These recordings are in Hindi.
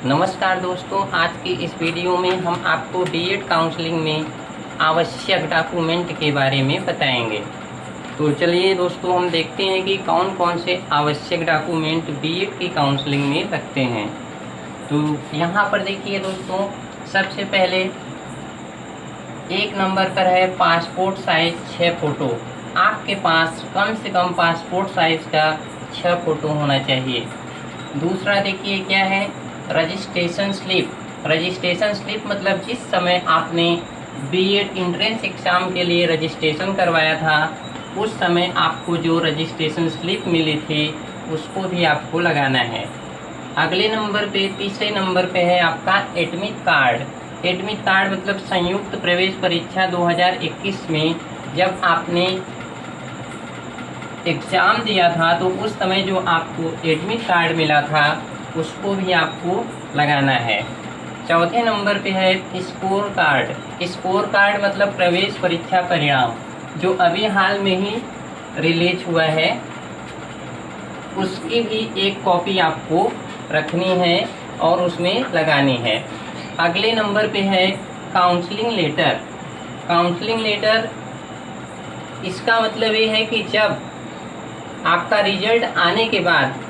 नमस्कार दोस्तों, आज की इस वीडियो में हम आपको बीएड काउंसलिंग में आवश्यक डॉक्यूमेंट के बारे में बताएंगे। तो चलिए दोस्तों, हम देखते हैं कि कौन कौन से आवश्यक डॉक्यूमेंट बीएड की काउंसलिंग में लगते हैं। तो यहाँ पर देखिए दोस्तों, सबसे पहले एक नंबर पर है पासपोर्ट साइज 6 फ़ोटो। आपके पास कम से कम पासपोर्ट साइज़ का 6 फ़ोटो होना चाहिए। दूसरा देखिए क्या है, रजिस्ट्रेशन स्लिप। रजिस्ट्रेशन स्लिप मतलब जिस समय आपने बीएड एंट्रेंस एग्ज़ाम के लिए रजिस्ट्रेशन करवाया था, उस समय आपको जो रजिस्ट्रेशन स्लिप मिली थी उसको भी आपको लगाना है। अगले नंबर पे, तीसरे नंबर पे है आपका एडमिट कार्ड। एडमिट कार्ड मतलब संयुक्त प्रवेश परीक्षा 2021 में जब आपने एग्ज़ाम दिया था तो उस समय जो आपको एडमिट कार्ड मिला था उसको भी आपको लगाना है। चौथे नंबर पे है स्कोर कार्ड। स्कोर कार्ड मतलब प्रवेश परीक्षा परिणाम जो अभी हाल में ही रिलीज हुआ है, उसकी भी एक कॉपी आपको रखनी है और उसमें लगानी है। अगले नंबर पे है काउंसलिंग लेटर। काउंसलिंग लेटर इसका मतलब ये है कि जब आपका रिजल्ट आने के बाद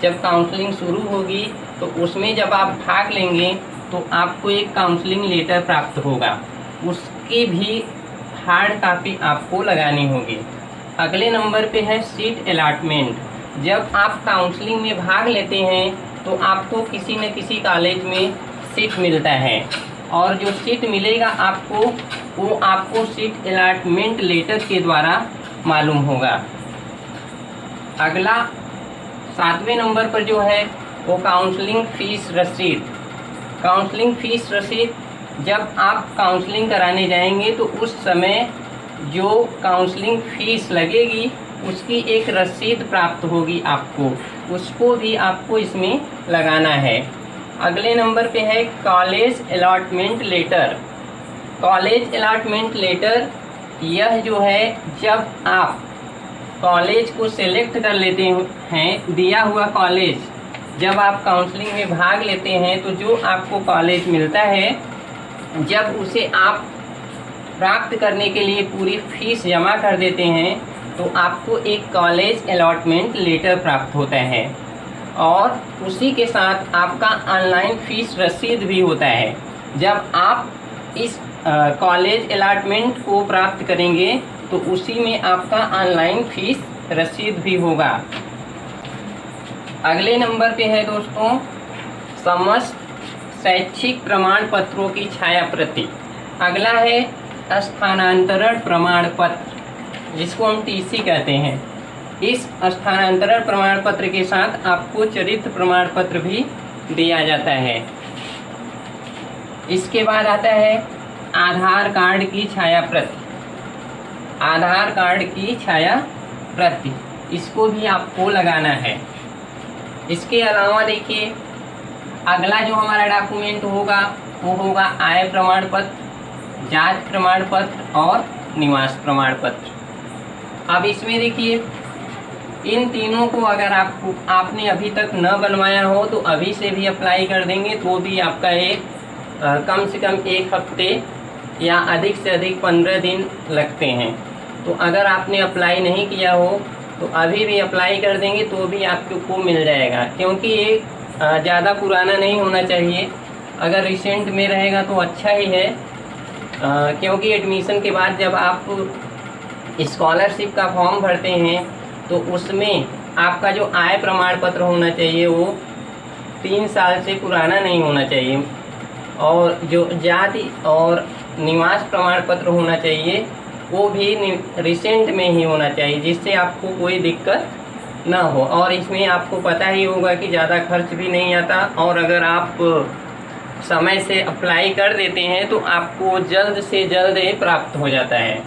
जब काउंसलिंग शुरू होगी तो उसमें जब आप भाग लेंगे तो आपको एक काउंसलिंग लेटर प्राप्त होगा, उसकी भी हार्ड कॉपी आपको लगानी होगी। अगले नंबर पे है सीट अलॉटमेंट। जब आप काउंसलिंग में भाग लेते हैं तो आपको किसी न किसी कॉलेज में सीट मिलता है और जो सीट मिलेगा आपको, वो आपको सीट अलॉटमेंट लेटर के द्वारा मालूम होगा। अगला 7वें नंबर पर जो है वो काउंसलिंग फ़ीस रसीद। काउंसलिंग फ़ीस रसीद, जब आप काउंसलिंग कराने जाएंगे तो उस समय जो काउंसलिंग फ़ीस लगेगी उसकी एक रसीद प्राप्त होगी आपको, उसको भी आपको इसमें लगाना है। अगले नंबर पे है college allotment letter. College allotment letter यह जो है, जब आप कॉलेज को सेलेक्ट कर लेते हैं, दिया हुआ कॉलेज जब आप काउंसलिंग में भाग लेते हैं तो जो आपको कॉलेज मिलता है, जब उसे आप प्राप्त करने के लिए पूरी फीस जमा कर देते हैं तो आपको एक कॉलेज अलॉटमेंट लेटर प्राप्त होता है और उसी के साथ आपका ऑनलाइन फ़ीस रसीद भी होता है। जब आप इस कॉलेज अलॉटमेंट को प्राप्त करेंगे तो उसी में आपका ऑनलाइन फ़ीस रसीद भी होगा। अगले नंबर पे है दोस्तों समस्त शैक्षिक प्रमाण पत्रों की छाया प्रति। अगला है स्थानांतरण प्रमाण पत्र, जिसको हम टीसी कहते हैं। इस स्थानांतरण प्रमाण पत्र के साथ आपको चरित्र प्रमाण पत्र भी दिया जाता है। इसके बाद आता है आधार कार्ड की छाया प्रति। आधार कार्ड की छाया प्रति, इसको भी आपको लगाना है। इसके अलावा देखिए, अगला जो हमारा डॉक्यूमेंट होगा वो होगा आय प्रमाण पत्र, जाति प्रमाण पत्र और निवास प्रमाण पत्र। अब इसमें देखिए, इन तीनों को अगर आपने अभी तक न बनवाया हो तो अभी से भी अप्लाई कर देंगे तो भी आपका एक कम से कम 1 हफ्ते या अधिक से अधिक 15 दिन लगते हैं। तो अगर आपने अप्लाई नहीं किया हो तो अभी भी अप्लाई कर देंगे तो भी आपको मिल जाएगा, क्योंकि ये ज़्यादा पुराना नहीं होना चाहिए। अगर रिसेंट में रहेगा तो अच्छा ही है, क्योंकि एडमिशन के बाद जब आप स्कॉलरशिप का फॉर्म भरते हैं तो उसमें आपका जो आय प्रमाण पत्र होना चाहिए वो 3 साल से पुराना नहीं होना चाहिए और जो जाति और निवास प्रमाण पत्र होना चाहिए वो भी रिसेंट में ही होना चाहिए, जिससे आपको कोई दिक्कत ना हो। और इसमें आपको पता ही होगा कि ज़्यादा खर्च भी नहीं आता और अगर आप समय से अप्लाई कर देते हैं तो आपको जल्द से जल्द ये प्राप्त हो जाता है।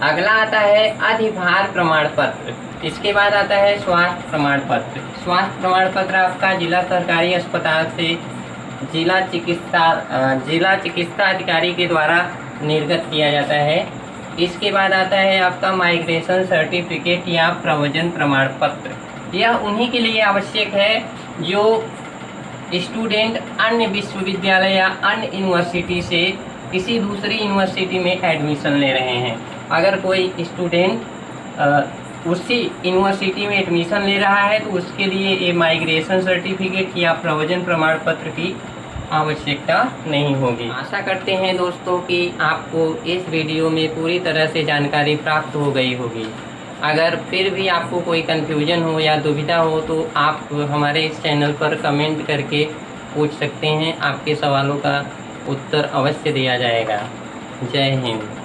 अगला आता है अधिभार प्रमाण पत्र। इसके बाद आता है स्वास्थ्य प्रमाण पत्र। स्वास्थ्य प्रमाण पत्र आपका जिला सरकारी अस्पताल से जिला चिकित्सा अधिकारी के द्वारा निर्गत किया जाता है। इसके बाद आता है आपका माइग्रेशन सर्टिफिकेट या प्रव्रजन प्रमाण पत्र। यह उन्हीं के लिए आवश्यक है जो स्टूडेंट अन्य विश्वविद्यालय या अन्य यूनिवर्सिटी से किसी दूसरी यूनिवर्सिटी में एडमिशन ले रहे हैं, अगर कोई स्टूडेंट उसी यूनिवर्सिटी में एडमिशन ले रहा है तो उसके लिए ये माइग्रेशन सर्टिफिकेट या प्रव्रजन प्रमाण पत्र की आवश्यकता नहीं होगी। आशा करते हैं दोस्तों कि आपको इस वीडियो में पूरी तरह से जानकारी प्राप्त हो गई होगी। अगर फिर भी आपको कोई कन्फ्यूजन हो या दुविधा हो तो आप हमारे इस चैनल पर कमेंट करके पूछ सकते हैं, आपके सवालों का उत्तर अवश्य दिया जाएगा। जय हिंद।